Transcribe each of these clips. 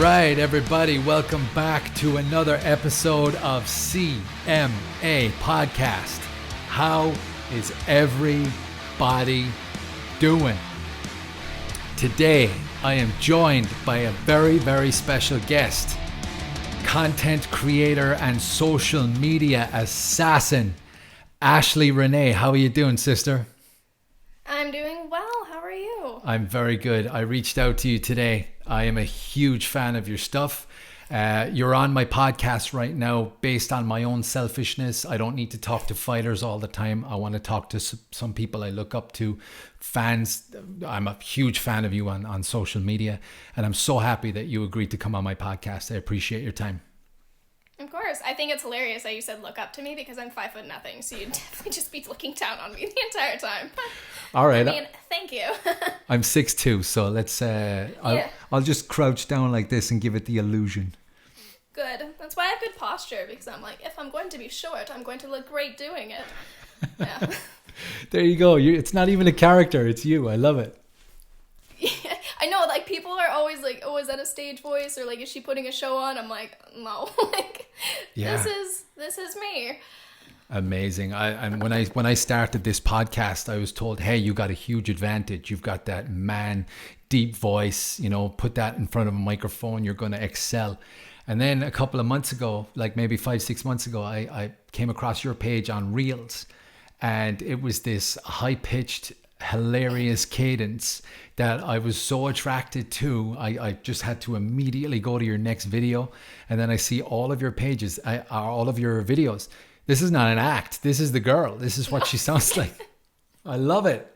right, everybody, welcome back to another episode of CMA Podcast. How is everybody doing? Today, I am joined by a very, very special guest, content creator and social media assassin, Ashley Renee. How are you doing, sister? I'm doing well. How are you? I'm very good. I reached out to you today. I am a huge fan of your stuff. You're on my podcast right now based on my own selfishness. I don't need to talk to fighters all the time. I want to talk to some people I look up to, fans. I'm a huge fan of you on social media, and I'm so happy that you agreed to come on my podcast. I appreciate your time. Of course. I think it's hilarious that you said look up to me because I'm 5 foot nothing, so you'd definitely just be looking down on me the entire time. All right. I mean, thank you. I'm 6'2", so let's. I'll just crouch down like this and give it the illusion. Good. That's why I have good posture, because I'm like, if I'm going to be short, I'm going to look great doing it. Yeah. There you go. It's not even a character. It's you. I love it. Yeah, I know, like, people are always like, oh, is that a stage voice? Or like, is she putting a show on? I'm like, no. Like, yeah. This is me. Amazing. And when I started this podcast, I was told, hey, you got a huge advantage. You've got that man, deep voice, put that in front of a microphone, you're going to excel. And then a couple of months ago, like maybe 5-6 months ago, I came across your page on Reels, and it was this high-pitched, hilarious cadence that I was so attracted to. I just had to immediately go to your next video, and then I see all of your pages, all of your videos. This is not an act. This is the girl. This is what she sounds like. I love it.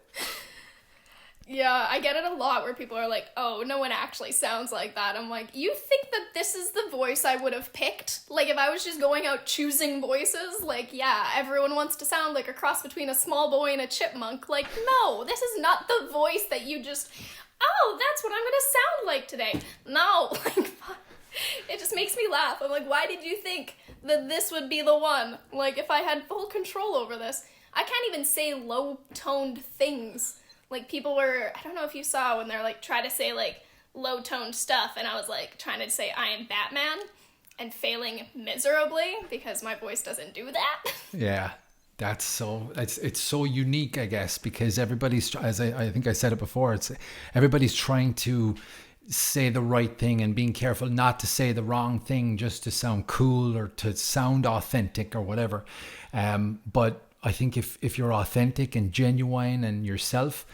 Yeah, I get it a lot where people are like, oh, no one actually sounds like that. I'm like, you think that this is the voice I would have picked? Like, if I was just going out choosing voices, like, yeah, everyone wants to sound like a cross between a small boy and a chipmunk. Like, no, this is not the voice that you just, oh, that's what I'm going to sound like today. No, like, it just makes me laugh. I'm like, why did you think that this would be the one? Like, if I had full control over this, I can't even say low-toned things. Like, people were, I don't know if you saw when they're like, try to say like low-toned stuff, and I was like trying to say I am Batman and failing miserably because my voice doesn't do that. Yeah, that's so, it's so unique, I guess, because everybody's, as I think I said it before, everybody's trying to say the right thing and being careful not to say the wrong thing just to sound cool or to sound authentic or whatever. But I think if you're authentic and genuine and yourself,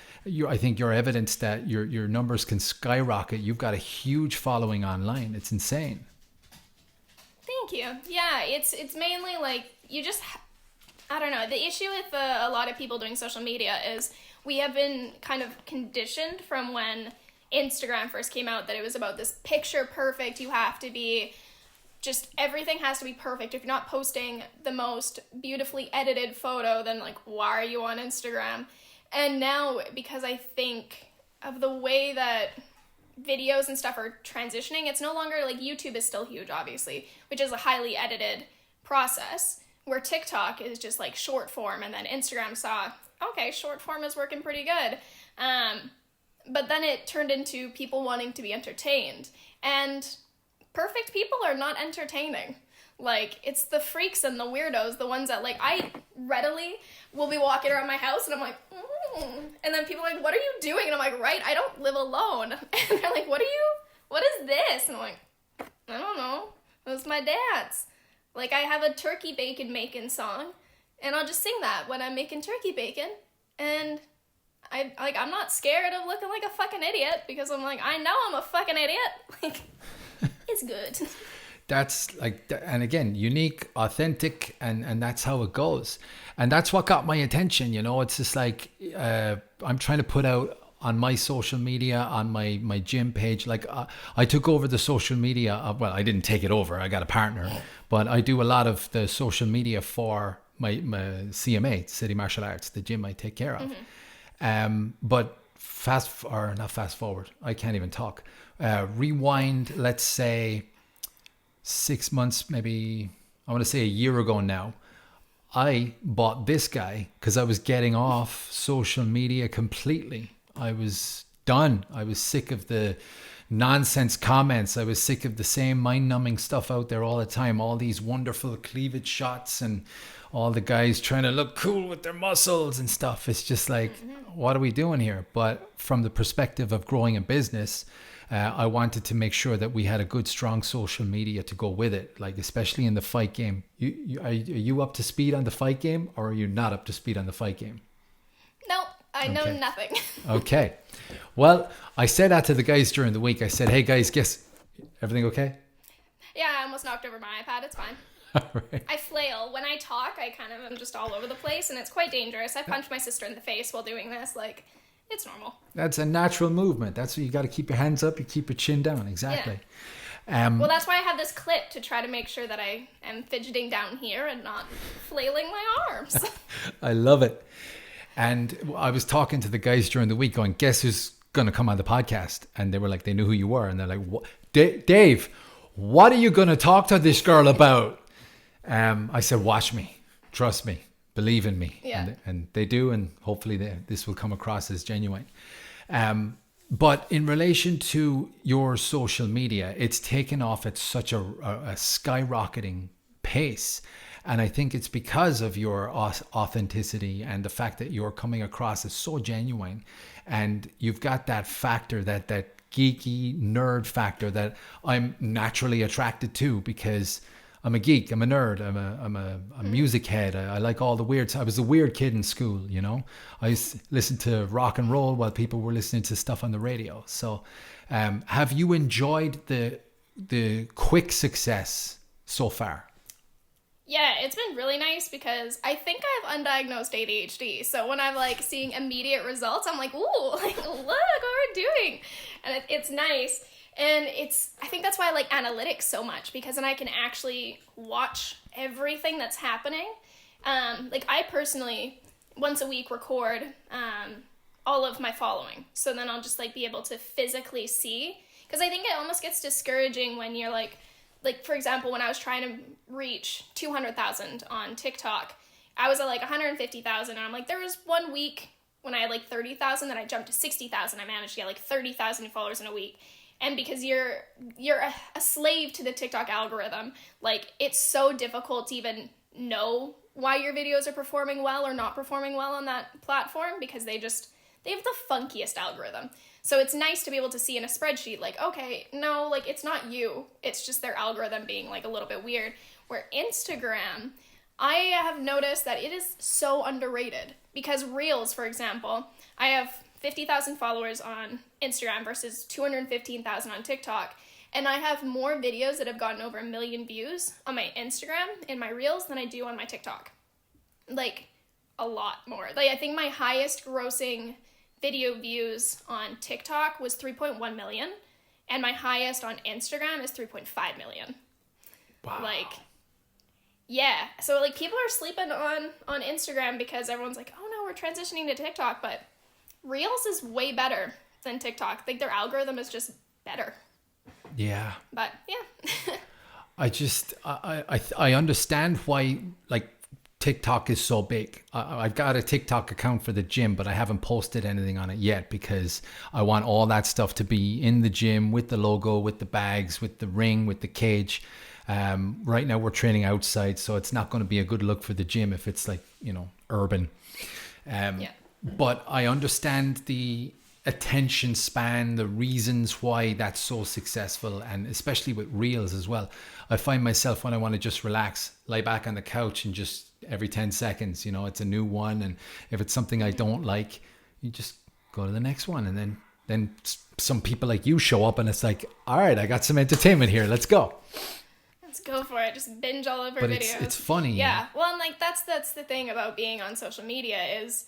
I think you're evidence that your numbers can skyrocket. You've got a huge following online. It's insane. Thank you. Yeah, it's mainly like you just, I don't know. The issue with a lot of people doing social media is we have been kind of conditioned from when Instagram first came out that it was about this picture perfect. You have to be, just everything has to be perfect. If you're not posting the most beautifully edited photo, then like, why are you on Instagram? And now, because I think of the way that videos and stuff are transitioning, it's no longer like YouTube is still huge, obviously, which is a highly edited process, where TikTok is just like short form, and then Instagram saw, okay, short form is working pretty good. But then it turned into people wanting to be entertained. And perfect people are not entertaining. Like, it's the freaks and the weirdos, the ones that, like, I readily will be walking around my house and I'm like, and then people are like, what are you doing? And I'm like, right, I don't live alone. And they're like, what is this? And I'm like, I don't know. It was my dad's. Like, I have a turkey bacon making song, and I'll just sing that when I'm making turkey bacon. And I'm not scared of looking like a fucking idiot, because I'm like, I know I'm a fucking idiot. Like, it's good. That's like, and again, unique, authentic, and that's how it goes. And that's what got my attention. It's just like, I'm trying to put out on my social media, on my gym page, like I took over the social media. Well, I didn't take it over. I got a partner, but I do a lot of the social media for my CMA, City Martial Arts, the gym I take care of. Mm-hmm. But not fast forward. I can't even talk. Rewind, let's say 6 months, maybe I want to say a year ago now. I bought this guy because I was getting off social media completely. I was done. I was sick of the nonsense comments. I was sick of the same mind-numbing stuff out there all the time. All these wonderful cleavage shots and all the guys trying to look cool with their muscles and stuff. It's just like, what are we doing here? But from the perspective of growing a business, I wanted to make sure that we had a good, strong social media to go with it. Like, especially in the fight game. Are you up to speed on the fight game, or are you not up to speed on the fight game? Nope, I know nothing. Okay. Well, I said that to the guys during the week. I said, hey guys, guess, everything okay? Yeah, I almost knocked over my iPad. It's fine. Right. I flail. When I talk, I kind of am just all over the place, and it's quite dangerous. I punched my sister in the face while doing this. Like, it's normal. That's a natural movement. That's what you got to keep your hands up. You keep your chin down. Exactly. Yeah. Well, that's why I have this clip to try to make sure that I am fidgeting down here and not flailing my arms. I love it. And I was talking to the guys during the week going, guess who's going to come on the podcast? And they were like, they knew who you were. And they're like, what? Dave, what are you going to talk to this girl about? I said, watch me, trust me, believe in me. Yeah. And they do. And hopefully this will come across as genuine. But in relation to your social media, it's taken off at such a skyrocketing pace. And I think it's because of your authenticity and the fact that you're coming across as so genuine. And you've got that factor, that geeky nerd factor that I'm naturally attracted to, because I'm a geek, I'm a nerd, I'm a music head. I like all the weird. I was a weird kid in school, you know. I used to listen to rock and roll while people were listening to stuff on the radio. So have you enjoyed the quick success so far? Yeah, it's been really nice because I think I have undiagnosed ADHD. So when I'm like seeing immediate results, I'm like, ooh, like, look what we're doing. And it's nice. And I think that's why I like analytics so much, because then I can actually watch everything that's happening. Like I personally, once a week, record all of my following. So then I'll just like be able to physically see. Because I think it almost gets discouraging when you're like, for example, when I was trying to reach 200,000 on TikTok, I was at like 150,000, and I'm like, there was 1 week when I had like 30,000, then I jumped to 60,000. I managed to get like 30,000 followers in a week. And because you're a slave to the TikTok algorithm, like it's so difficult to even know why your videos are performing well or not performing well on that platform, because they have the funkiest algorithm. So it's nice to be able to see in a spreadsheet, like, okay, no, like it's not you. It's just their algorithm being like a little bit weird. Where Instagram, I have noticed that it is so underrated, because Reels, for example, I have 50,000 followers on Instagram versus 215,000 on TikTok. And I have more videos that have gotten over 1 million views on my Instagram in my Reels than I do on my TikTok. Like, a lot more. Like, I think my highest grossing video views on TikTok was 3.1 million, and my highest on Instagram is 3.5 million. Wow. Like, yeah. So, like, people are sleeping on Instagram because everyone's like, oh no, we're transitioning to TikTok, but Reels is way better than TikTok. Like, their algorithm is just better. Yeah. But, yeah. I understand why, like, TikTok is so big. I've got a TikTok account for the gym, but I haven't posted anything on it yet, because I want all that stuff to be in the gym with the logo, with the bags, with the ring, with the cage. Right now we're training outside, so it's not going to be a good look for the gym if it's like, you know, urban. Yeah. But I understand the attention span, the reasons why that's so successful, and especially with Reels as well. I find myself, when I want to just relax, lie back on the couch, and just every 10 seconds, you know, it's a new one. And if it's something I don't like, you just go to the next one. And then some people like you show up, and it's like, all right, I got some entertainment here. Let's go. Let's go for it. Just binge all over But videos. it's funny. Yeah. Well, and like that's the thing about being on social media is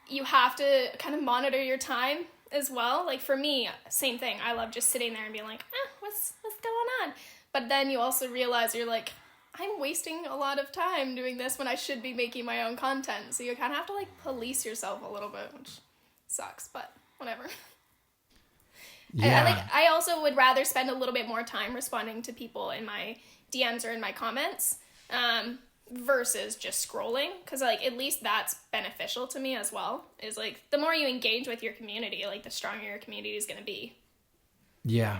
you have to kind of monitor your time as well. Like for me, same thing. I love just sitting there and being like, what's going on? But then you also realize you're like, I'm wasting a lot of time doing this when I should be making my own content. So you kind of have to like police yourself a little bit, which sucks, but whatever. Yeah. I also would rather spend a little bit more time responding to people in my DMs or in my comments versus just scrolling, because like at least that's beneficial to me as well. Is like the more you engage with your community, like the stronger your community is going to be. Yeah,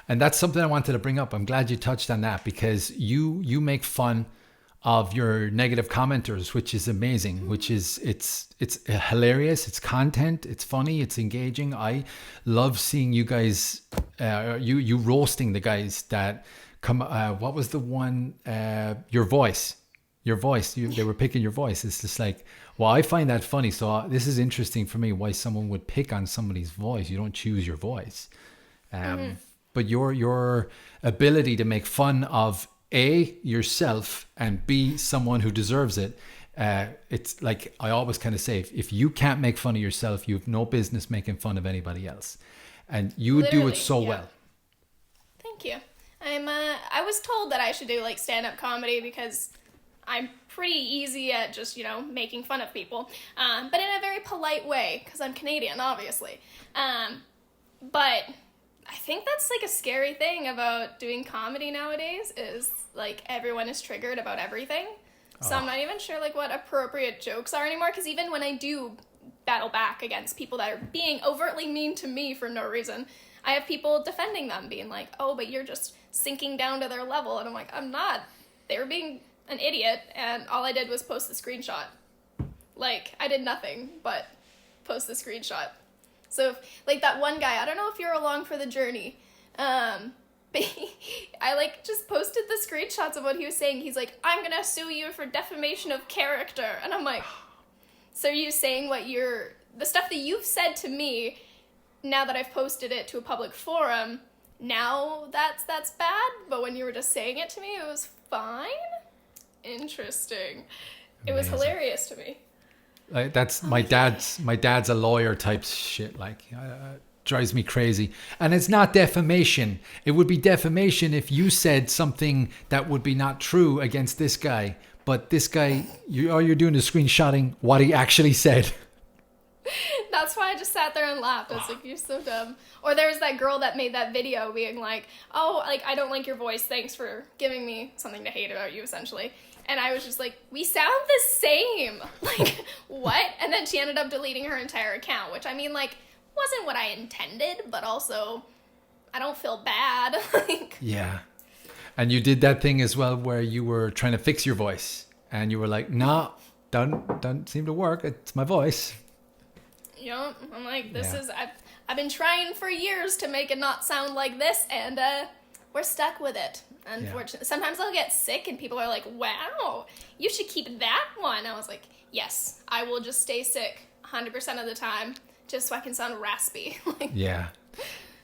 And that's something I wanted to bring up. I'm glad you touched on that, because you make fun of your negative commenters, which is amazing, which is it's hilarious, it's content, it's funny, it's engaging. I love seeing you guys you roasting the guys that come what was the one your voice they were picking your voice. It's just like, well, I find that funny. So this is interesting for me, why someone would pick on somebody's voice. You don't choose your voice. But your ability to make fun of A, yourself, and B, someone who deserves it. It's like, I always kind of say, if you can't make fun of yourself, you have no business making fun of anybody else. And you do it so well. Thank you. I was told that I should do like stand-up comedy because I'm pretty easy at just, making fun of people. But in a very polite way, because I'm Canadian, obviously. But I think that's like a scary thing about doing comedy nowadays, is like everyone is triggered about everything. So I'm not even sure like what appropriate jokes are anymore, because even when I do battle back against people that are being overtly mean to me for no reason, I have people defending them, being like, oh, but you're just sinking down to their level. And I'm like, I'm not. They were being an idiot, and all I did was post the screenshot. Like, I did nothing but post the screenshot. So, like, that one guy, I don't know if you're along for the journey, but I, just posted the screenshots of what he was saying. He's like, I'm gonna sue you for defamation of character. And I'm like, so are you saying the stuff that you've said to me, now that I've posted it to a public forum, now that's bad? But when you were just saying it to me, it was fine? Interesting. It was hilarious to me. Like, that's my dad's a lawyer type shit. Like, drives me crazy. And it's not defamation. It would be defamation if you said something that would be not true against this guy. But this guy, all you're doing is screenshotting what he actually said. That's why I just sat there and laughed. I was like, you're so dumb. Or there was that girl that made that video being like, oh, like, I don't like your voice. Thanks for giving me something to hate about you, essentially. And I was just like, we sound the same. Like, what? And then she ended up deleting her entire account, which, I mean, like, wasn't what I intended, but also, I don't feel bad. Yeah. And you did that thing as well where you were trying to fix your voice. And you were like, nah, don't seem to work. It's my voice. I'm like, I've been trying for years to make it not sound like this, and we're stuck with it. Unfortunately, sometimes I'll get sick and people are like, wow, you should keep that one. I was like, yes, I will just stay sick 100% of the time just so I can sound raspy. Yeah.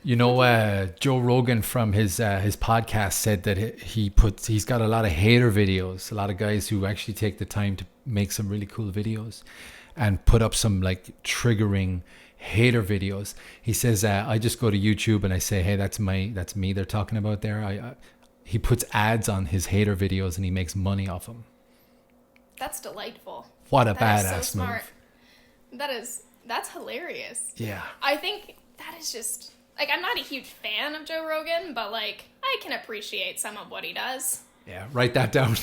Joe Rogan from his podcast said that he's got a lot of hater videos, a lot of guys who actually take the time to make some really cool videos and put up some like triggering hater videos. He says, I just go to YouTube and I say, hey, that's me they're talking about there. He puts ads on his hater videos and he makes money off them. That's delightful. What a badass move. That's hilarious. Yeah. I think that is just, like, I'm not a huge fan of Joe Rogan, but, like, I can appreciate some of what he does. Yeah, write that down.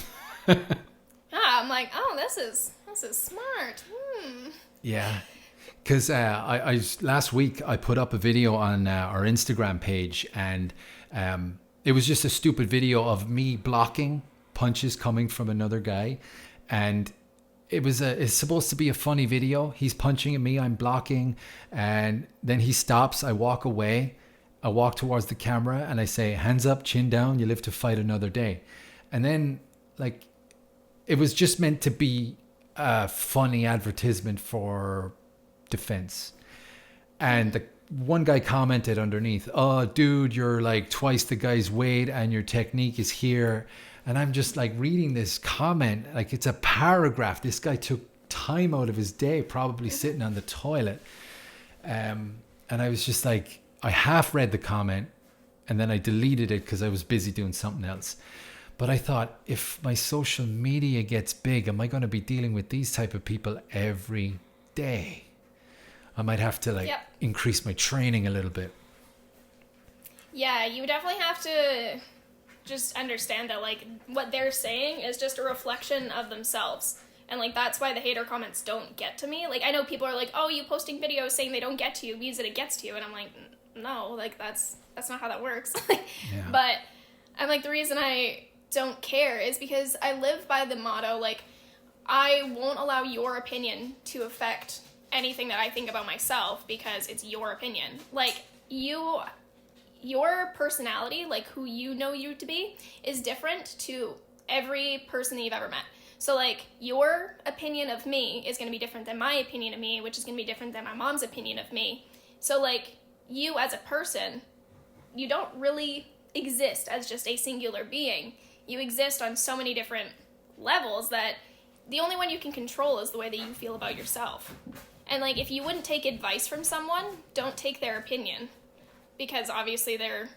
I'm like, oh, this is smart. Yeah. Because I last week I put up a video on our Instagram page, and it was just a stupid video of me blocking punches coming from another guy, and it's supposed to be a funny video. He's punching at me, I'm blocking, and then he stops. I walk away. I walk towards the camera and I say, hands up, chin down, you live to fight another day. And then, like, it was just meant to be a funny advertisement for defense. And the one guy commented underneath, oh, dude, you're like twice the guy's weight and your technique is here. And I'm just like reading this comment, like it's a paragraph. This guy took time out of his day, probably sitting on the toilet. And I was just like, I half read the comment and then I deleted it because I was busy doing something else. But I thought, if my social media gets big, am I going to be dealing with these type of people every day? I might have to increase my training a little bit. Yeah, you definitely have to just understand that, like, what they're saying is just a reflection of themselves. And, like, that's why the hater comments don't get to me. Like, I know people are like, oh, you posting videos saying they don't get to you means that it gets to you. And I'm like, no, like that's not how that works. Yeah. But I'm like, the reason I don't care is because I live by the motto, like, I won't allow your opinion to affect anything that I think about myself because it's your opinion. Like, your personality, like who you know you to be, is different to every person that you've ever met. So, like, your opinion of me is going to be different than my opinion of me, which is going to be different than my mom's opinion of me. So, like, you as a person, you don't really exist as just a singular being. You exist on so many different levels that the only one you can control is the way that you feel about yourself. And, like, if you wouldn't take advice from someone, don't take their opinion. Because obviously their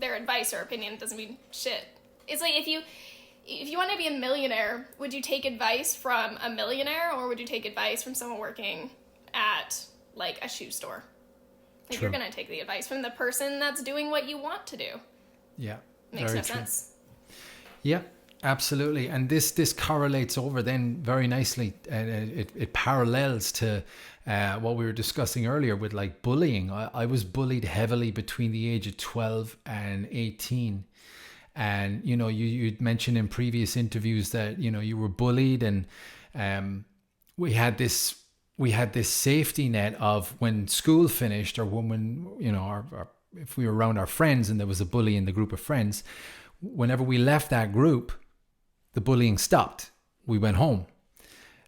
advice or opinion doesn't mean shit. It's like, if you want to be a millionaire, would you take advice from a millionaire, or would you take advice from someone working at, like, a shoe store? Like, you're going to take the advice from the person that's doing what you want to do. Yeah. Makes no sense. Yeah, absolutely. And this correlates over then very nicely. It parallels to what we were discussing earlier with, like, bullying. I was bullied heavily between the age of 12 and 18. And, you know, you'd mentioned in previous interviews that, you know, you were bullied, and we had this safety net of when school finished, or when you know, our if we were around our friends and there was a bully in the group of friends, whenever we left that group, the bullying stopped. We went home.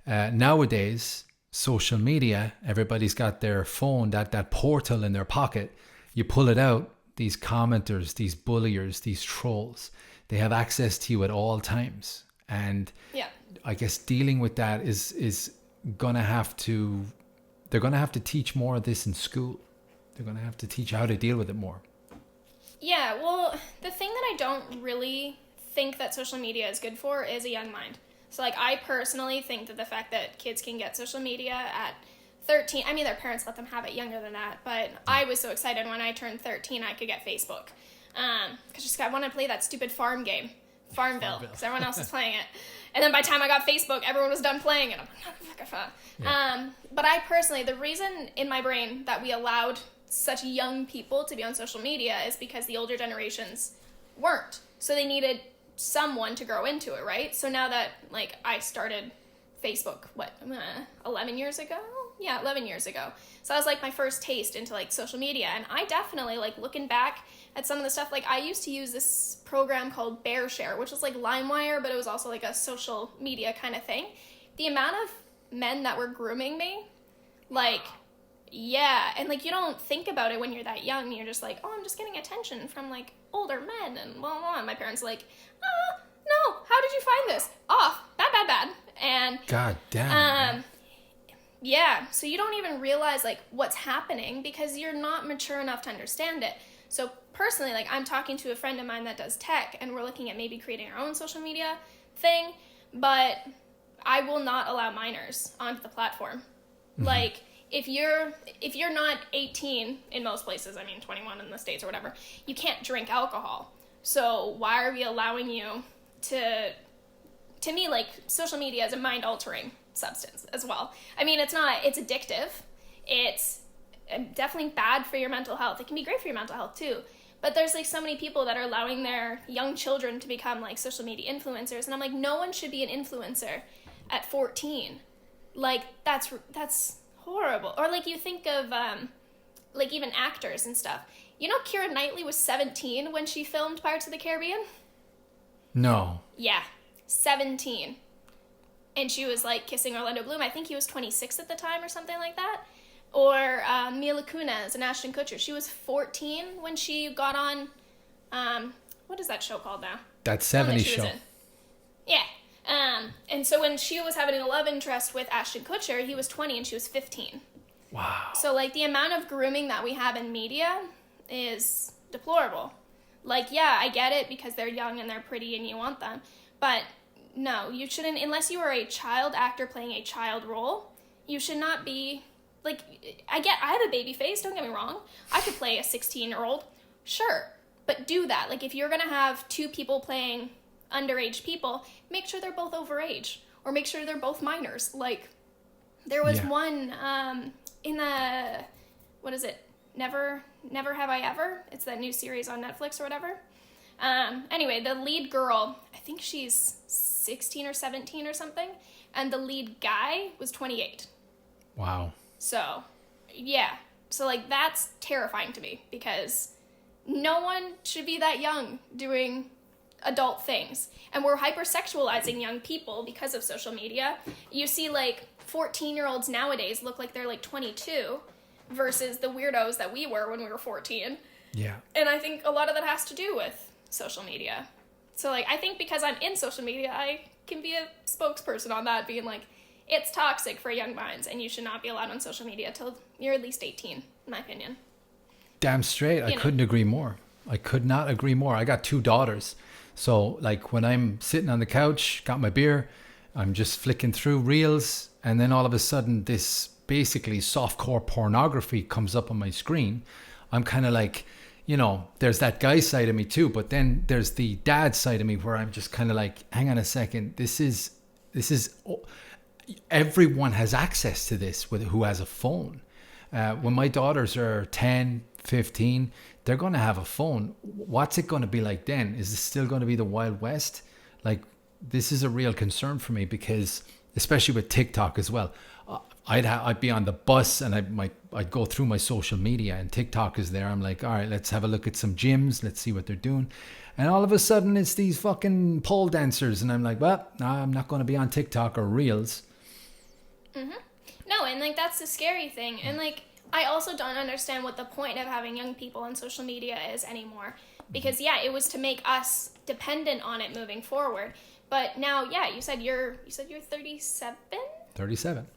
Nowadays, social media, everybody's got their phone, that portal in their pocket. You pull it out, these commenters, these bulliers, these trolls, they have access to you at all times. And yeah, I guess dealing with that is gonna have to, they're gonna have to teach more of this in school. They're gonna have to teach how to deal with it more. Yeah, well, the thing that I don't really think that social media is good for is a young mind. So, like, I personally think that the fact that kids can get social media at 13, I mean, their parents let them have it younger than that, but I was so excited when I turned 13 I could get Facebook. Because I wanted to play that stupid farm game, Farmville, because everyone else was playing it. And then by the time I got Facebook, everyone was done playing it. I'm like, but I personally, the reason in my brain that we allowed such young people to be on social media is because the older generations weren't. So they needed someone to grow into it, right? So now that, like, I started Facebook, 11 years ago? Yeah, 11 years ago. So that was, like, my first taste into, like, social media. And I definitely, like, looking back at some of the stuff, like, I used to use this program called BearShare, which was like LimeWire, but it was also like a social media kind of thing. The amount of men that were grooming me, like, yeah, and, like, you don't think about it when you're that young. You're just like, oh, I'm just getting attention from, like, older men, and blah, blah, blah. And my parents are like, no, how did you find this? Off, bad. And God damn. Yeah, so you don't even realize, like, what's happening because you're not mature enough to understand it. So personally, like, I'm talking to a friend of mine that does tech, and we're looking at maybe creating our own social media thing, but I will not allow minors onto the platform. Mm-hmm. Like, if you're not 18 in most places, I mean 21 in the States or whatever, you can't drink alcohol. So why are we allowing you to me, like, social media is a mind-altering substance as well. I mean, it's addictive. It's definitely bad for your mental health. It can be great for your mental health too. But there's, like, so many people that are allowing their young children to become, like, social media influencers. And I'm like, no one should be an influencer at 14. Like, that's horrible. Or, like, you think of, like, even actors and stuff. You know, Keira Knightley was 17 when she filmed Pirates of the Caribbean? No. Yeah, 17. And she was, like, kissing Orlando Bloom. I think he was 26 at the time or something like that. Or Mila Kunis and Ashton Kutcher. She was 14 when she got on, what is that show called now? That 70s show. Yeah. And so when she was having a love interest with Ashton Kutcher, he was 20 and she was 15. Wow. So, like, the amount of grooming that we have in media is deplorable. Like, yeah, I get it because they're young and they're pretty and you want them. But no, you shouldn't, unless you are a child actor playing a child role, you should not be, like, I have a baby face, don't get me wrong. I could play a 16-year-old, sure. But do that. Like, if you're going to have two people playing underage people, make sure they're both overage. Or make sure they're both minors. Like, there was one in the, what is it? Never Never Have I Ever. It's that new series on Netflix or whatever. Anyway, the lead girl, I think she's 16 or 17 or something, and the lead guy was 28. Wow. So, yeah. So, like, that's terrifying to me because no one should be that young doing adult things. And we're hypersexualizing young people because of social media. You see, like, 14-year-olds nowadays look like they're, like, 22 versus the weirdos that we were when we were 14. Yeah. And I think a lot of that has to do with social media. So, like, I think because I'm in social media, I can be a spokesperson on that, being like, it's toxic for young minds, and you should not be allowed on social media till you're at least 18, in my opinion. Damn straight. I couldn't agree more. I could not agree more. I got 2 daughters. So, like, when I'm sitting on the couch, got my beer, I'm just flicking through reels, and then all of a sudden this basically softcore pornography comes up on my screen. I'm kind of like, you know, there's that guy side of me too, but then there's the dad side of me where I'm just kind of like, hang on a second, this is everyone has access to this with who has a phone. When my daughters are 10, 15, they're going to have a phone. What's it going to be like then? Is it still going to be the Wild West? Like, this is a real concern for me because, especially with TikTok as well, I'd be on the bus and I'd go through my social media and TikTok is there. I'm like, all right, let's have a look at some gyms. Let's see what they're doing. And all of a sudden it's these fucking pole dancers. And I'm like, well, no, I'm not going to be on TikTok or Reels. Mm-hmm. No, and like that's the scary thing. And like I also don't understand what the point of having young people on social media is anymore. Because yeah, it was to make us dependent on it moving forward. But now, yeah, you said you're 37? 37.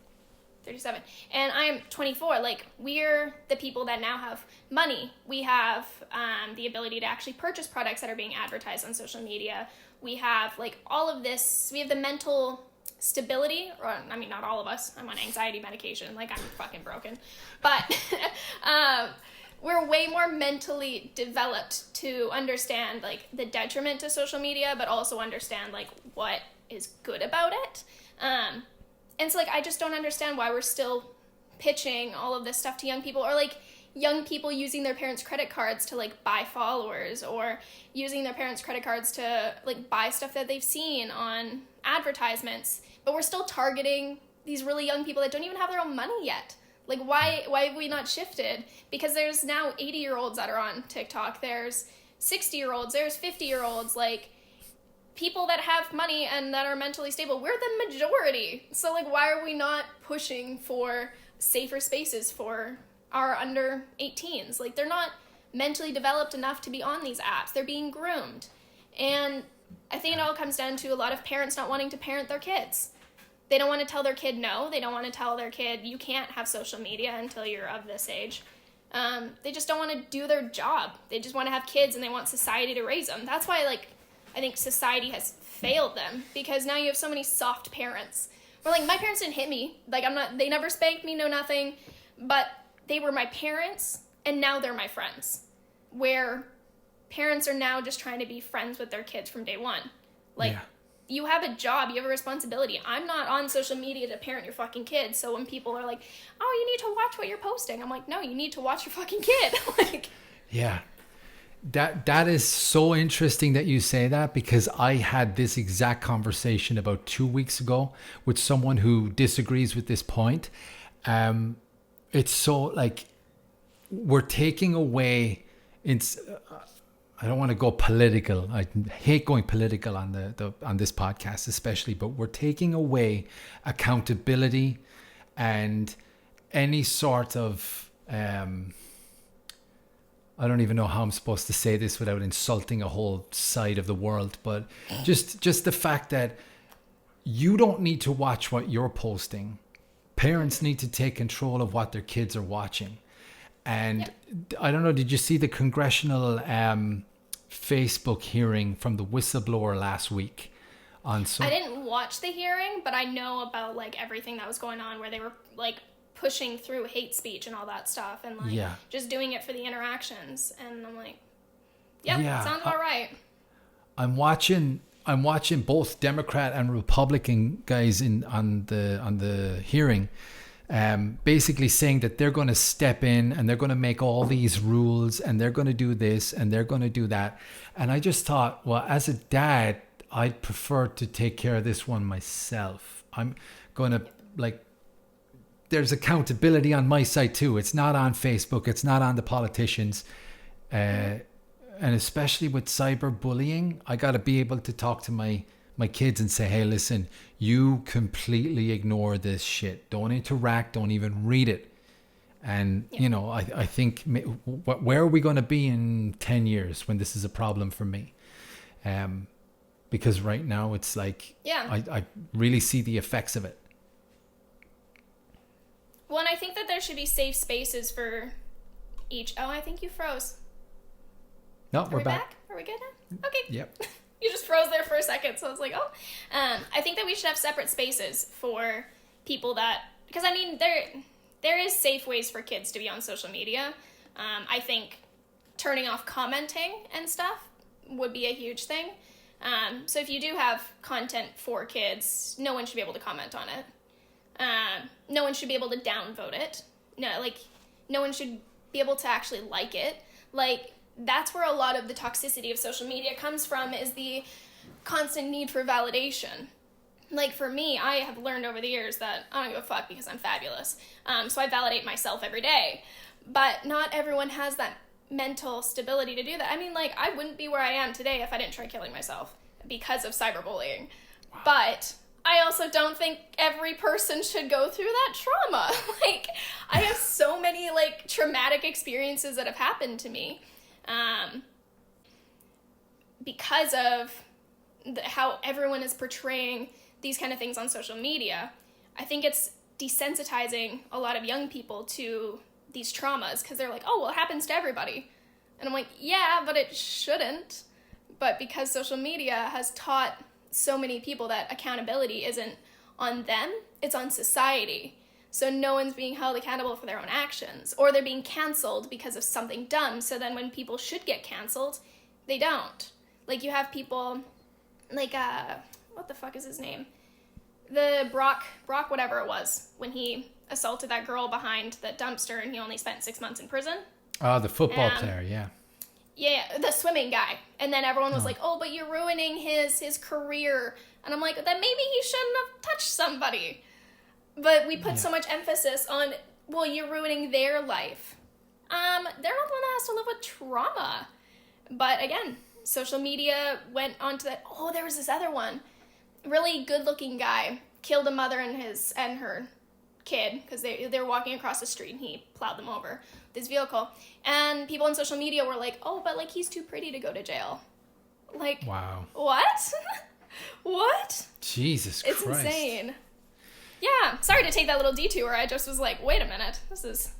37. And I'm 24. Like, we're the people that now have money. We have the ability to actually purchase products that are being advertised on social media. We have, like, all of this. We have the mental stability. Or, I mean, not all of us. I'm on anxiety medication. Like, I'm fucking broken. But we're way more mentally developed to understand, like, the detriment to social media, but also understand, like, what is good about it. And so, like, I just don't understand why we're still pitching all of this stuff to young people, or, like, young people using their parents' credit cards to, like, buy followers, or using their parents' credit cards to, like, buy stuff that they've seen on advertisements. But we're still targeting these really young people that don't even have their own money yet. Like, why have we not shifted? Because there's now 80-year-olds that are on TikTok. There's 60-year-olds. There's 50-year-olds. Like, people that have money and that are mentally stable, we're the majority. So, like, why are we not pushing for safer spaces for our under 18s? Like, they're not mentally developed enough to be on these apps. They're being groomed. And I think it all comes down to a lot of parents not wanting to parent their kids. They don't want to tell their kid no. They don't want to tell their kid, you can't have social media until you're of this age. They just don't want to do their job. They just want to have kids and they want society to raise them. That's why, like, I think society has failed them, because now you have so many soft parents. Where, like, my parents didn't hit me. Like, they never spanked me, no nothing. But they were my parents, and now they're my friends. Where parents are now just trying to be friends with their kids from day one. Like, you have a job, you have a responsibility. I'm not on social media to parent your fucking kids. So when people are like, oh, you need to watch what you're posting, I'm like, no, you need to watch your fucking kid. Like, yeah. That is so interesting that you say that, because I had this exact conversation about 2 weeks ago with someone who disagrees with this point. It's so, like, we're taking away, I don't want to go political. I hate going political on on this podcast especially, but we're taking away accountability and any sort of I don't even know how I'm supposed to say this without insulting a whole side of the world, but just the fact that you don't need to watch what you're posting. Parents need to take control of what their kids are watching. And I don't know, did you see the congressional Facebook hearing from the whistleblower last week? I didn't watch the hearing, but I know about, like, everything that was going on where they were, like, pushing through hate speech and all that stuff, and, like, just doing it for the interactions. And I'm like, sounds about right. I'm watching both Democrat and Republican guys on the hearing basically saying that they're going to step in and they're going to make all these rules and they're going to do this and they're going to do that. And I just thought, well, as a dad, I'd prefer to take care of this one myself. I'm going to there's accountability on my side too. It's not on Facebook. It's not on the politicians. And especially with cyberbullying, I got to be able to talk to my kids and say, hey, listen, you completely ignore this shit. Don't interact. Don't even read it. And, I think, where are we going to be in 10 years when this is a problem for me? Because right now it's like, I really see the effects of it. Well, and I think that there should be safe spaces for each. Oh, I think you froze. No, we're back. Are we good now? Okay. Yep. You just froze there for a second, so I was like, oh. I think that we should have separate spaces for people that, because I mean, there is safe ways for kids to be on social media. I think turning off commenting and stuff would be a huge thing. So if you do have content for kids, no one should be able to comment on it. No one should be able to downvote it. No one should be able to actually like it. That's where a lot of the toxicity of social media comes from, is the constant need for validation. For me, I have learned over the years that I don't give a fuck because I'm fabulous. So I validate myself every day. But not everyone has that mental stability to do that. I mean, I wouldn't be where I am today if I didn't try killing myself because of cyberbullying. Wow. But I also don't think every person should go through that trauma. I have so many, traumatic experiences that have happened to me. Because of how everyone is portraying these kind of things on social media, I think it's desensitizing a lot of young people to these traumas, because they're like, oh, well, it happens to everybody. And I'm like, yeah, but it shouldn't. But because social media has taught so many people that accountability isn't on them, it's on society. So no one's being held accountable for their own actions, or they're being canceled because of something dumb. So then when people should get canceled, they don't. You have people what the fuck is his name? The Brock, whatever it was, when he assaulted that girl behind the dumpster and he only spent 6 months in prison. Oh, the football player, yeah. Yeah, the swimming guy. And then everyone was like, oh, but you're ruining his career. And I'm like, then maybe he shouldn't have touched somebody. But we put so much emphasis on, well, you're ruining their life. They're not the one that has to live with trauma. But again, social media went onto that. Oh, there was this other one. Really good-looking guy killed a mother and her kid because they were walking across the street and he plowed them over with his vehicle. And people on social media were like, oh, but he's too pretty to go to jail. Wow. What? What? Jesus Christ. It's insane. Yeah, sorry to take that little detour. I just was like, wait a minute. This is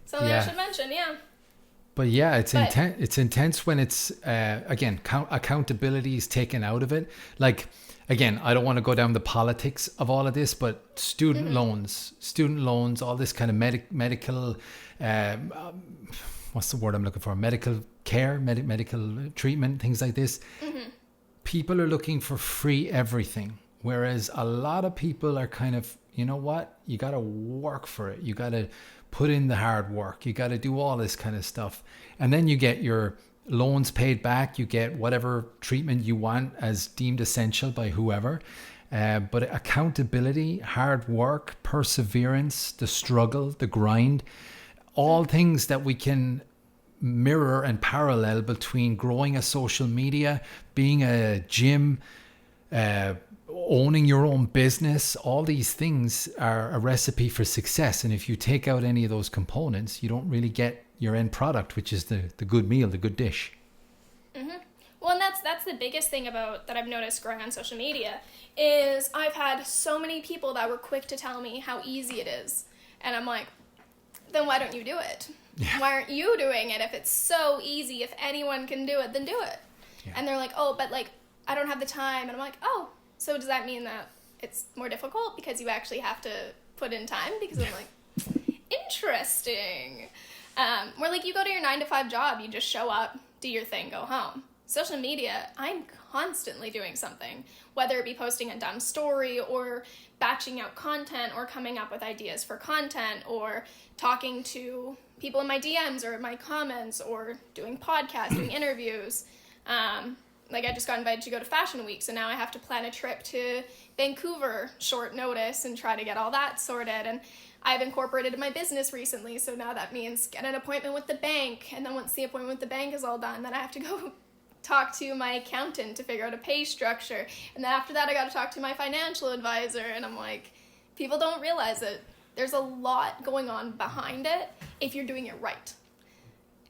something I should mention, yeah. But yeah, it's intense. It's intense when it's, again, accountability is taken out of it. Again, I don't want to go down the politics of all of this, but student loans, all this kind of medical, what's the word I'm looking for? Medical care, medical treatment, things like this. Mm-hmm. People are looking for free everything. Whereas a lot of people are kind of, you know what? You got to work for it. You got to put in the hard work. You got to do all this kind of stuff. And then you get your loans paid back. You get whatever treatment you want as deemed essential by whoever. But accountability, hard work, perseverance, the struggle, the grind, all things that we can mirror and parallel between growing a social media, being a gym, owning your own business. All these things are a recipe for success. And if you take out any of those components, you don't really get your end product, which is the good meal, the good dish. Mm-hmm. Well, and that's the biggest thing about that I've noticed growing on social media is I've had so many people that were quick to tell me how easy it is. And I'm like, then why don't you do it? Yeah. Why aren't you doing it? If it's so easy, if anyone can do it, then do it. Yeah. And they're like, oh, but I don't have the time. And I'm like, oh, so does that mean that it's more difficult because you actually have to put in time? Because I'm like, interesting. Where you go to your 9-to-5 job, you just show up, do your thing, go home. social media, I'm constantly doing something, whether it be posting a dumb story or batching out content or coming up with ideas for content or talking to people in my DMs or my comments or doing podcasts, doing interviews. Like I just got invited to go to Fashion Week, so now I have to plan a trip to Vancouver short notice and try to get all that sorted. And I've incorporated my business recently, so now that means get an appointment with the bank, and then once the appointment with the bank is all done, then I have to go talk to my accountant to figure out a pay structure, and then after that I got to talk to my financial advisor. And I'm like, people don't realize it. There's a lot going on behind it if you're doing it right.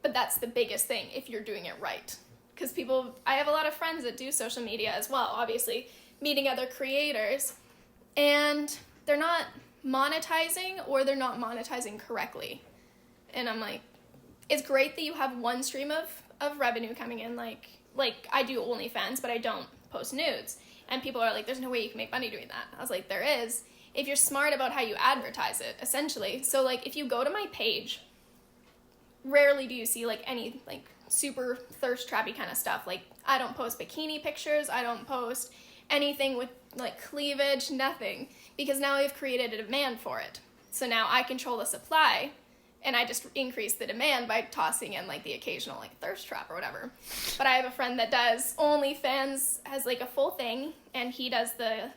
But that's the biggest thing, if you're doing it right. Because I have a lot of friends that do social media as well, obviously, meeting other creators, and they're not monetizing, or they're not monetizing correctly. And I'm like, it's great that you have one stream of revenue coming in, like I do OnlyFans, but I don't post nudes. And people are like, there's no way you can make money doing that. I was like, there is, if you're smart about how you advertise it, essentially. So like, if you go to my page, rarely do you see like any like super thirst trappy kind of stuff. Like, I don't post bikini pictures, I don't post anything with like cleavage, nothing, because now I've created a demand for it. So now I control the supply, and I just increase the demand by tossing in like the occasional like thirst trap or whatever. But I have a friend that does OnlyFans, has like a full thing, and he does the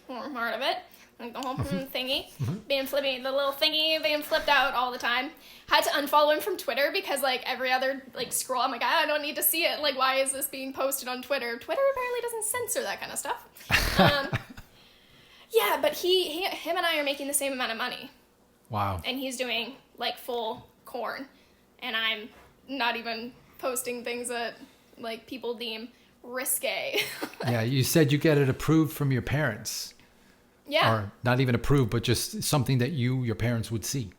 part of it, like the whole thingy, being flipping, the little thingy being flipped out all the time. Had to unfollow him from Twitter because like every other like scroll, I'm like, I don't need to see it. Like, why is this being posted on Twitter? Twitter apparently doesn't censor that kind of stuff. Yeah, but him and I are making the same amount of money. Wow. And he's doing like full corn, and I'm not even posting things that like people deem risque. Yeah, you said you get it approved from your parents. Yeah. Or not even approved, but just something that your parents would see.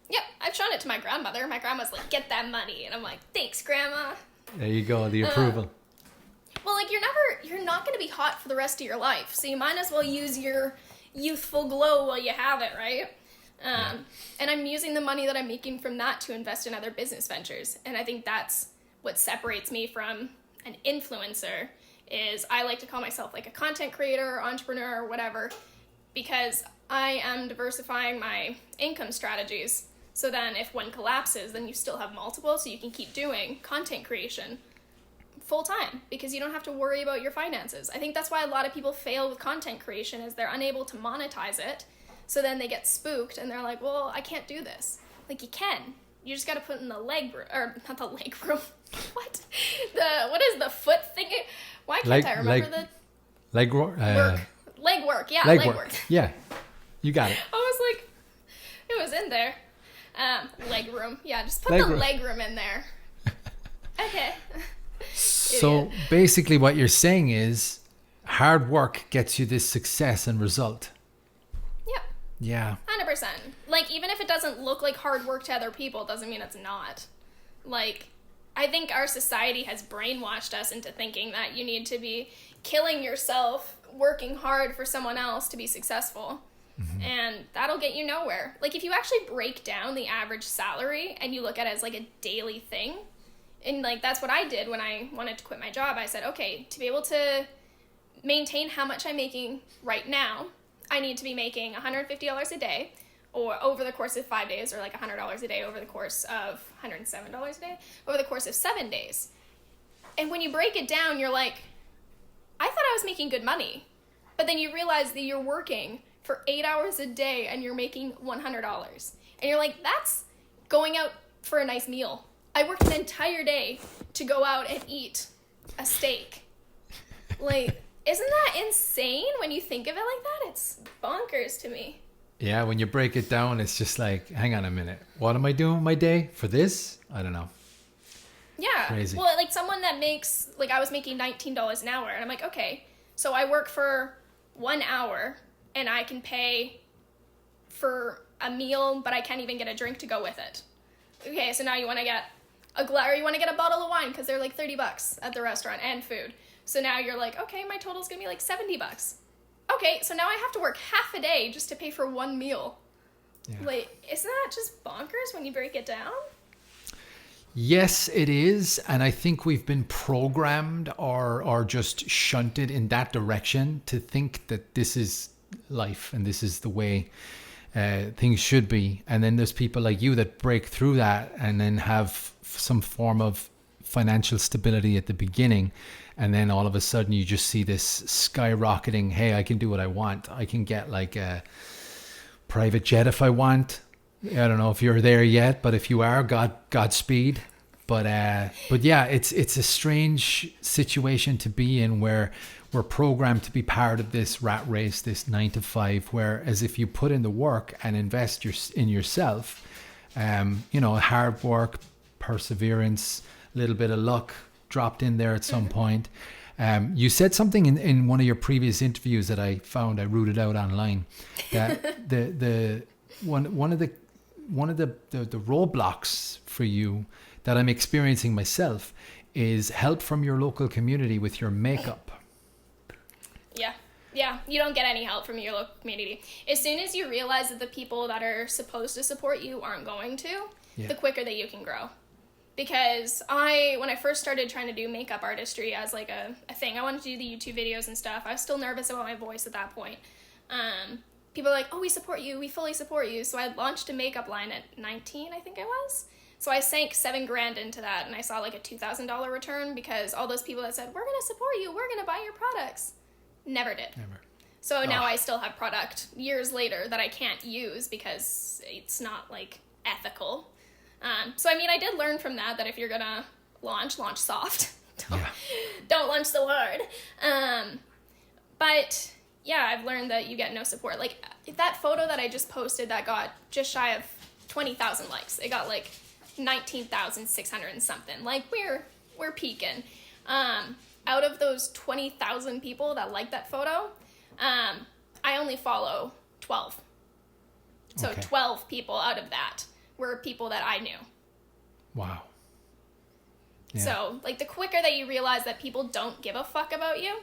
Yep, I've shown it to my grandmother. My grandma's like, get that money. And I'm like, thanks, Grandma. There you go, the approval. Well, like, you're not going to be hot for the rest of your life. So you might as well use your youthful glow while you have it, right? And I'm using the money that I'm making from that to invest in other business ventures. And I think that's what separates me from an influencer, is I like to call myself like a content creator or entrepreneur or whatever, because I am diversifying my income strategies. So then if one collapses, then you still have multiple, so you can keep doing content creation full time, because you don't have to worry about your finances. I think that's why a lot of people fail with content creation, is they're unable to monetize it. So then they get spooked and they're like, well, I can't do this. Like, you can. You just got to put in the leg room, or not the leg room. What is the foot thing? Why can't I remember the leg work? Leg work, yeah, leg work. Yeah, you got it. I was like, it was in there. Leg room. Yeah, just put leg the room. leg room in there. Okay. So basically what you're saying is hard work gets you this success and result. Yep. Yeah. 100%. Like, even if it doesn't look like hard work to other people, it doesn't mean it's not. Like, I think our society has brainwashed us into thinking that you need to be killing yourself, working hard for someone else to be successful. Mm-hmm. And that'll get you nowhere. Like, if you actually break down the average salary and you look at it as like a daily thing, and like that's what I did when I wanted to quit my job. I said, okay, to be able to maintain how much I'm making right now, I need to be making $150 a day, or over the course of 5 days, or like $100 a day over the course of $107 a day, over the course of 7 days. And when you break it down, you're like, I thought I was making good money. But then you realize that you're working for 8 hours a day and you're making $100. And you're like, that's going out for a nice meal. I worked an entire day to go out and eat a steak. Like, isn't that insane when you think of it like that? It's bonkers to me. Yeah, when you break it down, it's just like, hang on a minute. What am I doing with my day for this? I don't know. Yeah. Crazy. Well, like someone that makes, like I was making $19 an hour, and I'm like, okay, so I work for 1 hour and I can pay for a meal, but I can't even get a drink to go with it. Okay, so now you want to get you want to get a bottle of wine because they're like $30 at the restaurant, and food. So now you're like, okay, my total's going to be like $70. Okay, so now I have to work half a day just to pay for one meal. Yeah. Like, isn't that just bonkers when you break it down? Yes, it is. And I think we've been programmed or just shunted in that direction to think that this is life and this is the way things should be. And then there's people like you that break through that and then have some form of financial stability at the beginning. And then all of a sudden you just see this skyrocketing, hey, I can do what I want. I can get like a private jet if I want. I don't know if you're there yet, but if you are, Godspeed. But yeah, it's a strange situation to be in where we're programmed to be part of this rat race, this 9 to 5. Whereas if you put in the work and invest in yourself, hard work, perseverance, a little bit of luck dropped in there at some point. You said something in one of your previous interviews that I found, I rooted out online, that one of the roadblocks for you that I'm experiencing myself is help from your local community with your makeup. Yeah, you don't get any help from your local community. As soon as you realize that the people that are supposed to support you aren't going to, the quicker that you can grow. Because when I first started trying to do makeup artistry as like a thing, I wanted to do the YouTube videos and stuff. I was still nervous about my voice at that point. People are like, oh, we support you. We fully support you. So I launched a makeup line at 19, I think I was. So I sank $7,000 into that, and I saw like a $2,000 return because all those people that said, we're going to support you, we're going to buy your products, never did. Never. So now I still have product years later that I can't use because it's not like ethical. So I mean, I did learn from that if you're going to launch soft. Don't launch so hard. But yeah, I've learned that you get no support. Like that photo that I just posted that got just shy of 20,000 likes. It got like 19,600 and something. Like we're peaking. Out of those 20,000 people that liked that photo, I only follow 12. So 12 people out of that were people that I knew. Wow. Yeah. So like the quicker that you realize that people don't give a fuck about you,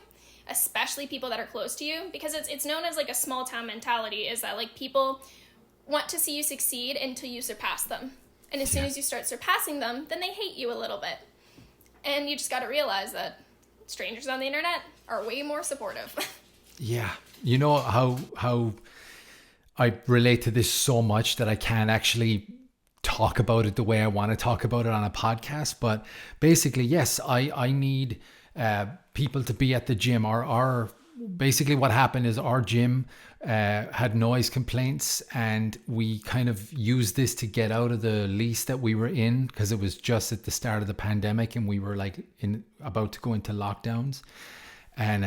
especially people that are close to you, because it's known as like a small town mentality, is that like people want to see you succeed until you surpass them. And as soon as you start surpassing them, then they hate you a little bit. And you just got to realize that strangers on the internet are way more supportive. Yeah. You know how I relate to this so much that I can't actually talk about it the way I want to talk about it on a podcast. But basically, yes, I need people to be at the gym. Our basically what happened is our gym had noise complaints, and we kind of used this to get out of the lease that we were in, because it was just at the start of the pandemic and we were like about to go into lockdowns. And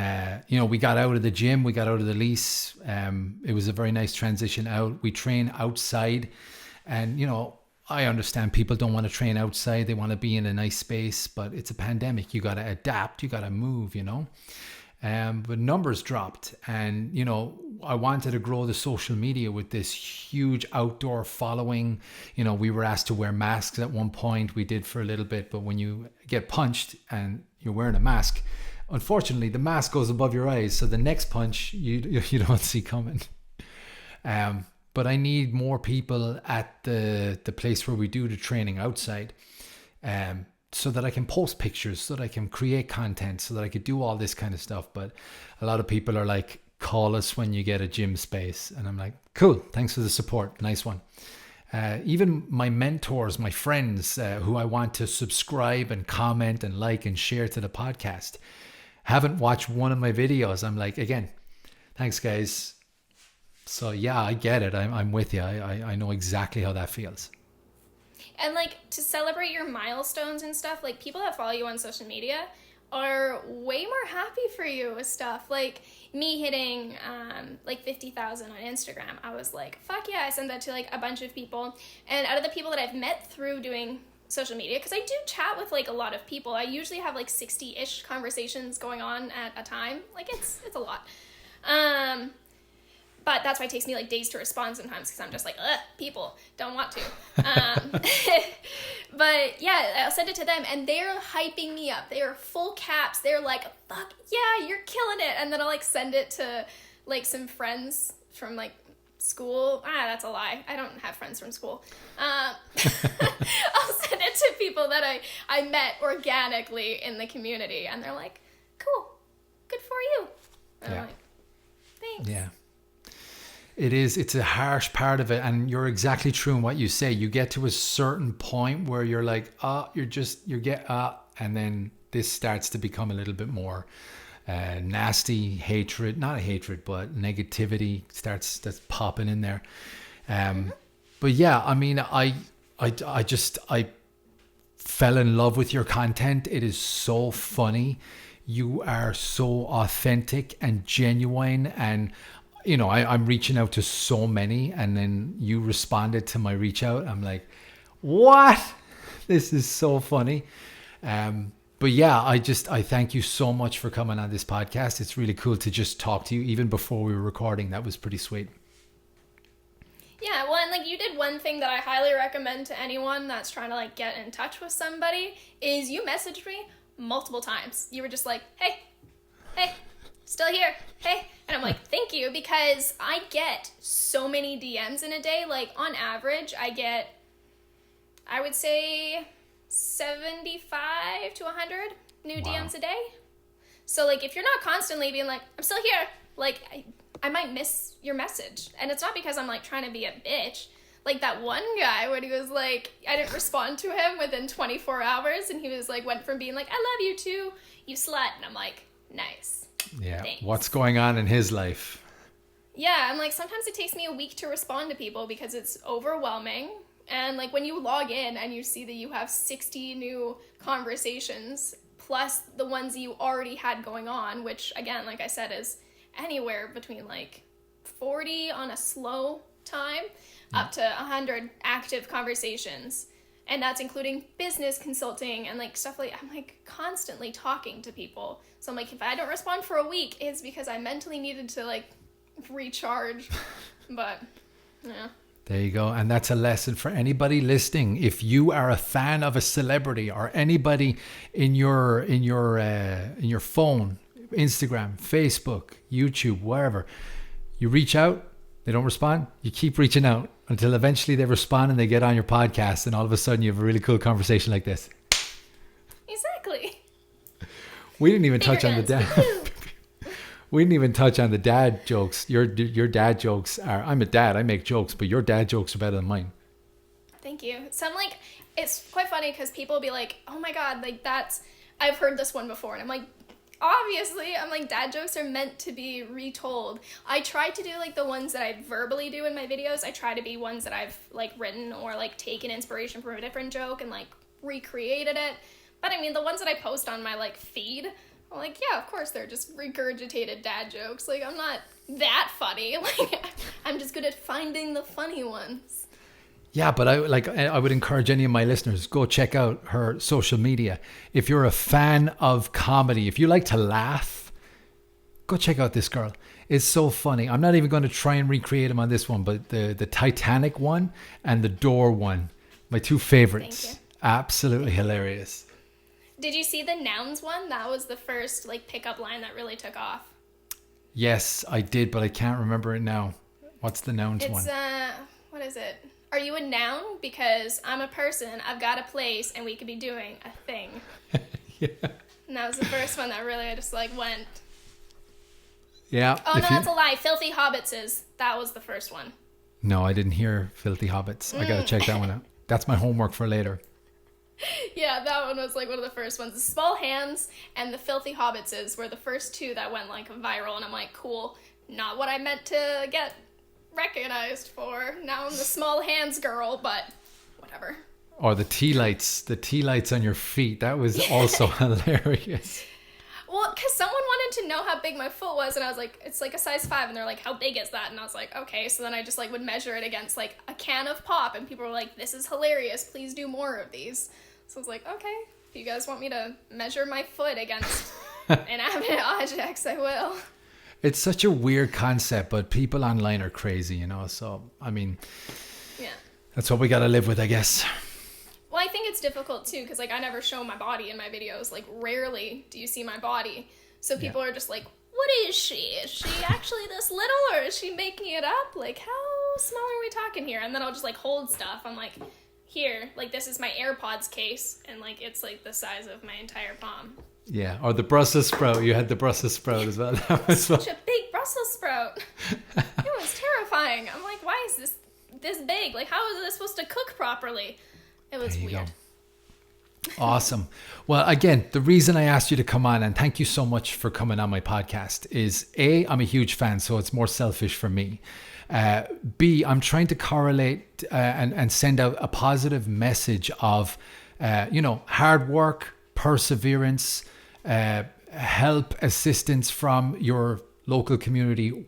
we got out of the gym, we got out of the lease. It was a very nice transition out. We train outside, and I understand people don't want to train outside, they want to be in a nice space, but it's a pandemic, you got to adapt, you got to move. But numbers dropped, and I wanted to grow the social media with this huge outdoor following. We were asked to wear masks at one point. We did for a little bit, but when you get punched and you're wearing a mask, unfortunately the mask goes above your eyes, so the next punch you don't see coming. But I need more people at the place where we do the training outside, so that I can post pictures, so that I can create content, so that I could do all this kind of stuff. But a lot of people are like, call us when you get a gym space. And I'm like, cool, thanks for the support. Nice one. Even my mentors, my friends who I want to subscribe and comment and like and share to the podcast haven't watched one of my videos. I'm like, again, thanks guys. So yeah, I get it. I'm with you. I know exactly how that feels. And like to celebrate your milestones and stuff, like people that follow you on social media are way more happy for you with stuff. Like me hitting like 50,000 on Instagram, I was like, fuck yeah, I sent that to like a bunch of people. And out of the people that I've met through doing social media, because I do chat with like a lot of people, I usually have like 60-ish conversations going on at a time. Like it's a lot. But that's why it takes me like days to respond sometimes, because I'm just like, ugh, people don't want to. But yeah, I'll send it to them and they're hyping me up. They are full caps. They're like, fuck yeah, you're killing it. And then I'll like send it to like some friends from like school. That's a lie. I don't have friends from school. I'll send it to people that I met organically in the community, and they're like, cool, good for you. And I'm like, thanks. Yeah. It's a harsh part of it, and you're exactly true in what you say. You get to a certain point where you're like, and then this starts to become a little bit more nasty hatred, not hatred, but negativity starts that's popping in there. But yeah, I mean, I fell in love with your content. It is so funny. You are so authentic and genuine, and you know, I'm reaching out to so many, and then you responded to my reach out. I'm like, what? This is so funny. But yeah, I thank you so much for coming on this podcast. It's really cool to just talk to you even before we were recording. That was pretty sweet. Yeah, well, and like you did one thing that I highly recommend to anyone that's trying to like get in touch with somebody is you messaged me multiple times. You were just like, hey, still here, hey. And I'm like, thank you, because I get so many DMs in a day. Like on average, I get, I would say 75 to 100 new DMs a day. So like if you're not constantly being like, I'm still here, like I might miss your message. And it's not because I'm like trying to be a bitch. Like that one guy when he was like, I didn't respond to him within 24 hours, and he was like, went from being like, I love you too, you slut. And I'm like, nice. Yeah. Thanks. What's going on in his life? Yeah, I'm like, sometimes it takes me a week to respond to people because it's overwhelming. And like when you log in and you see that you have 60 new conversations plus the ones you already had going on, which again, like I said, is anywhere between like 40 on a slow time up to 100 active conversations. And that's including business consulting and like stuff like, I'm like constantly talking to people. So I'm like, if I don't respond for a week, it's because I mentally needed to like recharge. But yeah. There you go. And that's a lesson for anybody listening. If you are a fan of a celebrity or anybody in your phone, Instagram, Facebook, YouTube, wherever, you reach out, they don't respond, you keep reaching out until eventually they respond and they get on your podcast, and all of a sudden you have a really cool conversation like this. Exactly. We didn't even touch on the dad. We didn't even touch on the dad jokes. Your dad jokes are, I'm a dad, I make jokes, but your dad jokes are better than mine. Thank you. So I'm like, it's quite funny because people will be like, oh my God, like that's, I've heard this one before. And I'm like, obviously, I'm like, dad jokes are meant to be retold. I try to do like the ones that I verbally do in my videos. I try to be ones that I've like written or like taken inspiration from a different joke and like recreated it. But I mean, the ones that I post on my like feed, I'm like, yeah, of course, they're just regurgitated dad jokes. Like, I'm not that funny. Like, I'm just good at finding the funny ones. Yeah, but I would encourage any of my listeners, go check out her social media. If you're a fan of comedy, if you like to laugh, go check out this girl. It's so funny. I'm not even going to try and recreate them on this one, but the Titanic one and the Door one, my two favorites. Thank you. Absolutely hilarious. Did you see the nouns one? That was the first like pickup line that really took off. Yes, I did, but I can't remember it now. What's the nouns one? It's what is it? Are you a noun? Because I'm a person, I've got a place, and we could be doing a thing. Yeah. And that was the first one that really just like went. Yeah. Oh, no, that's a lie. Filthy Hobbitses. That was the first one. No, I didn't hear Filthy Hobbits. I got to check that one out. That's my homework for later. Yeah, that one was like one of the first ones. The Small Hands and the Filthy Hobbitses were the first two that went like viral, and I'm like, cool. Not what I meant to get recognized for. Now I'm the Small Hands girl, but whatever. Or the tea lights on your feet. That was also hilarious. Well, because someone wanted to know how big my foot was, and I was like, it's like a size 5, and they're like, how big is that? And I was like, okay. So then I just like would measure it against like a can of pop, and people were like, this is hilarious, please do more of these. So I was like, okay, if you guys want me to measure my foot against inanimate objects, I will. It's such a weird concept, but people online are crazy, you know? So, I mean, yeah, that's what we got to live with, I guess. Well, I think it's difficult too, because like I never show my body in my videos. Like rarely do you see my body. So people are just like, what is she? Is she actually this little, or is she making it up? Like, how small are we talking here? And then I'll just like hold stuff. I'm like, here, like this is my AirPods case, and like it's like the size of my entire palm. Yeah, or the Brussels sprout. You had the Brussels sprout as well. That was Such a big Brussels sprout. It was terrifying. I'm like, why is this big? Like, how is this supposed to cook properly? It was weird. Awesome. Well, again, the reason I asked you to come on, and thank you so much for coming on my podcast, is A, I'm a huge fan, so it's more selfish for me. B, I'm trying to correlate and send out a positive message of, hard work, perseverance, help, assistance from your local community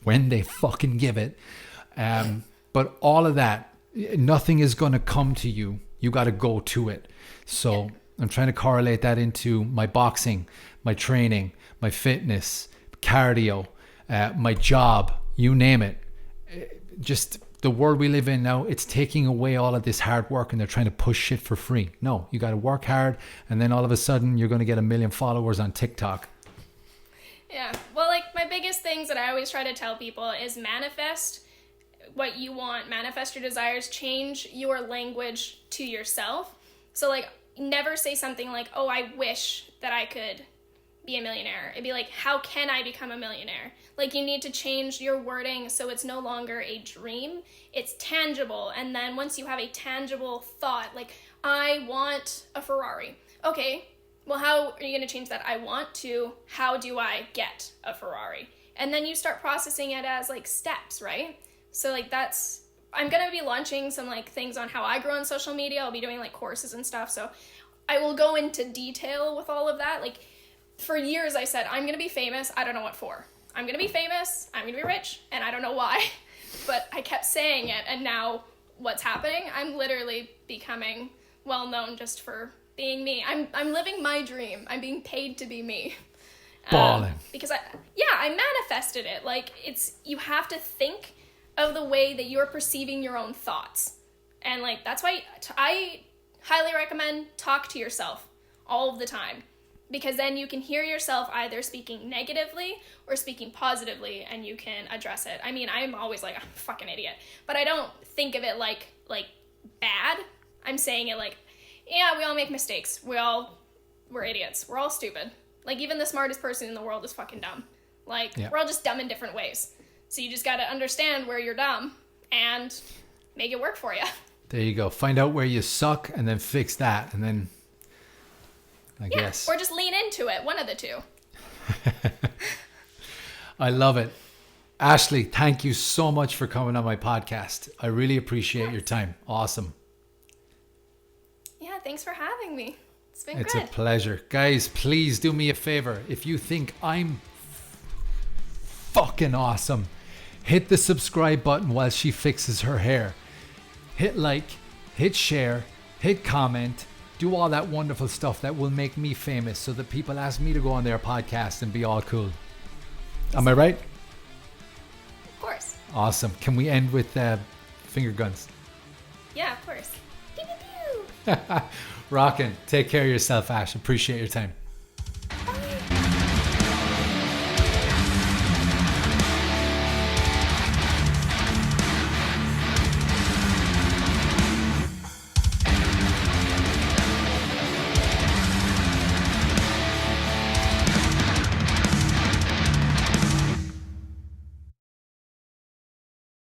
when they fucking give it. But all of that, nothing is going to come to you. You got to go to it. So I'm trying to correlate that into my boxing, my training, my fitness, cardio, my job, you name it. Just the world we live in now, it's taking away all of this hard work, and they're trying to push shit for free. No, you got to work hard, and then all of a sudden you're going to get 1 million followers on TikTok. Yeah. Well, like my biggest things that I always try to tell people is manifest what you want, manifest your desires, change your language to yourself. So like never say something like, oh, I wish that I could be a millionaire. It'd be like, how can I become a millionaire? Like you need to change your wording so it's no longer a dream, it's tangible. And then once you have a tangible thought, like I want a Ferrari. Okay, well, how are you going to change that I want to how do I get a Ferrari? And then you start processing it as like steps, right? So like I'm going to be launching some like things on how I grow on social media. I'll be doing like courses and stuff. So I will go into detail with all of that. Like for years I said, I'm going to be famous. I don't know what for. I'm going to be famous. I'm going to be rich. And I don't know why, but I kept saying it. And now what's happening? I'm literally becoming well known just for being me. I'm living my dream. I'm being paid to be me. Balling. Because I manifested it. Like you have to think of the way that you're perceiving your own thoughts. And like that's why I highly recommend talk to yourself all of the time, because then you can hear yourself either speaking negatively or speaking positively, and you can address it. I mean, I'm always like, I'm a fucking idiot, but I don't think of it like bad. I'm saying it like, yeah, we all make mistakes. We're idiots. We're all stupid. Like even the smartest person in the world is fucking dumb. Like we're all just dumb in different ways. So you just got to understand where you're dumb and make it work for you. There you go. Find out where you suck and then fix that. And then I guess. Or just lean into it. One of the two. I love it. Ashley, thank you so much for coming on my podcast. I really appreciate your time. Awesome. Yeah, thanks for having me. It's been It's good. a pleasure. Guys, please do me a favor. If you think I'm fucking awesome, hit the subscribe button while she fixes her hair. Hit like, hit share, hit comment, do all that wonderful stuff that will make me famous so that people ask me to go on their podcast and be all cool. Am I right? Of course. Awesome. Can we end with finger guns? Yeah, of course. Pew, pew, pew. Rockin'. Take care of yourself, Ash. Appreciate your time.